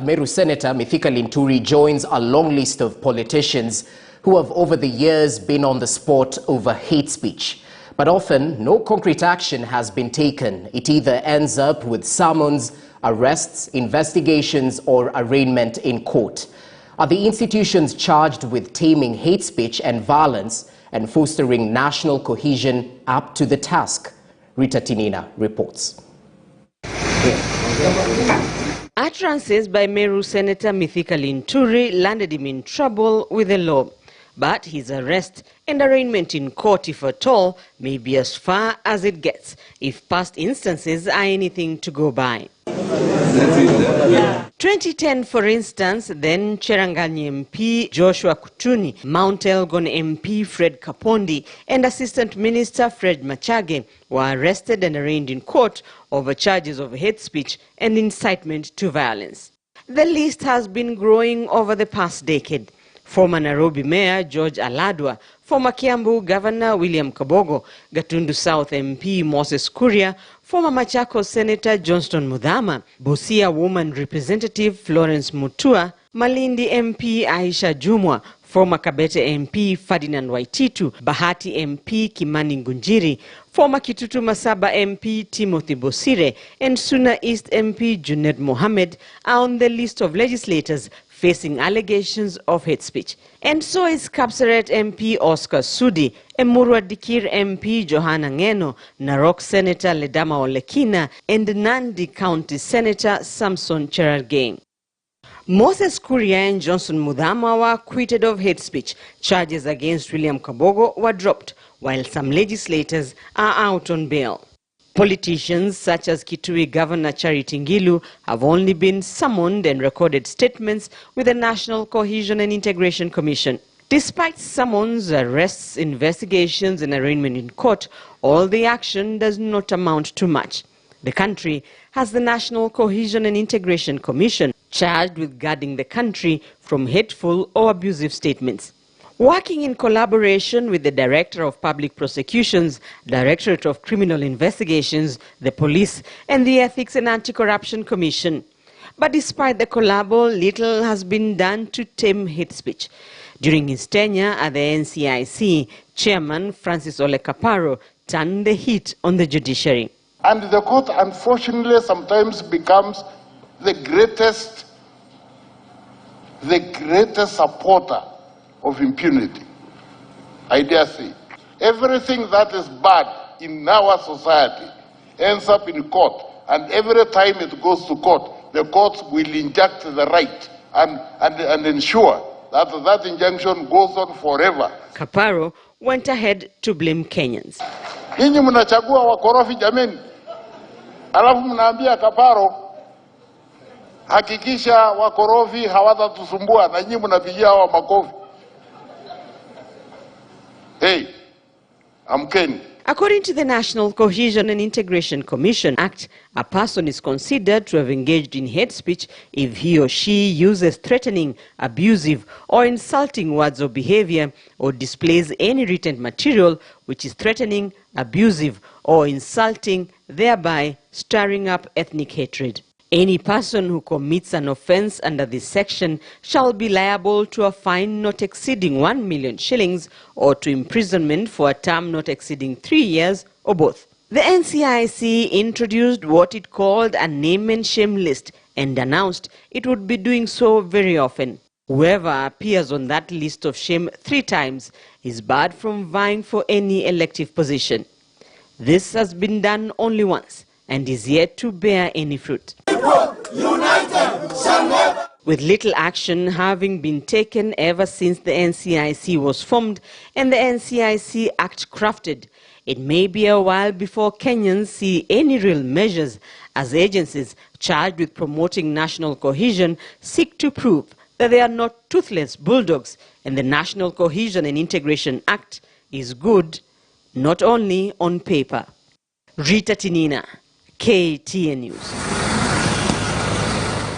Meru Senator Mithika Linturi joins a long list of politicians who have over the years been on the spot over hate speech. But often, no concrete action has been taken. It either ends up with summons, arrests, investigations, or arraignment in court. Are the institutions charged with taming hate speech and violence and fostering national cohesion up to the task? Rita Tinina reports. Utterances by Meru Senator Mithika Linturi landed him in trouble with the law. But his arrest and arraignment in court, if at all, may be as far as it gets, if past instances are anything to go by. 2010, for instance, then Cherangani MP Joshua Kutuni, Mount Elgon MP Fred Kapondi, and Assistant Minister Fred Machage were arrested and arraigned in court over charges of hate speech and incitement to violence. The list has been growing over the past decade. Former Nairobi Mayor George Aladwa, former Kiambu Governor William Kabogo, Gatundu South MP Moses Kuria, former Machakos Senator Johnston Muthama, Busia Woman Representative Florence Mutua, Malindi MP Aisha Jumwa, former Kabete MP Ferdinand Waititu, Bahati MP Kimani Ngunjiri, former Kitutu Masaba MP Timothy Bosire, and Suna East MP Junaid Mohammed are on the list of legislators facing allegations of hate speech. And so is Kapseret MP Oscar Sudi, Emurua Dikir MP Johanna Ngeno, Narok Senator Ledama Olekina, and Nandi County Senator Samson Cherargei. Moses Kuria and Johnson Muthama were acquitted of hate speech. Charges against William Kabogo were dropped, while some legislators are out on bail. Politicians such as Kitui Governor Charity Ngilu have only been summoned and recorded statements with the National Cohesion and Integration Commission. Despite summons, arrests, investigations and arraignment in court, all the action does not amount to much. The country has the National Cohesion and Integration Commission charged with guarding the country from hateful or abusive statements. Working in collaboration with the Director of Public Prosecutions, Directorate of Criminal Investigations, the Police, and the Ethics and Anti-Corruption Commission. But despite the collabo, little has been done to tame hate speech. During his tenure at the NCIC, Chairman Francis Ole Kaparo turned the heat on the judiciary. And the court, unfortunately, sometimes becomes the greatest supporter of impunity. I dare say, everything that is bad in our society ends up in court, and every time it goes to court, the courts will inject the right and ensure that that injunction goes on forever. Kaparo went ahead to blame Kenyans. Ninyi mnachagua wakorofi jameni, alafu mnaambia Kaparo hakikisha wakorofi hawatatusumbua, na nyinyi mnapigia hawa makofi. Hey, I'm Ken. According to the National Cohesion and Integration Commission Act, a person is considered to have engaged in hate speech if he or she uses threatening, abusive, or insulting words or behavior, or displays any written material which is threatening, abusive, or insulting, thereby stirring up ethnic hatred. Any person who commits an offence under this section shall be liable to a fine not exceeding 1 million shillings or to imprisonment for a term not exceeding 3 years or both. The NCIC introduced what it called a name and shame list and announced it would be doing so very often. Whoever appears on that list of shame 3 times is barred from vying for any elective position. This has been done only once and is yet to bear any fruit. With little action having been taken ever since the NCIC was formed and the NCIC Act crafted, it may be a while before Kenyans see any real measures as agencies charged with promoting national cohesion seek to prove that they are not toothless bulldogs and the National Cohesion and Integration Act is good not only on paper. Rita Tinina, KTN News.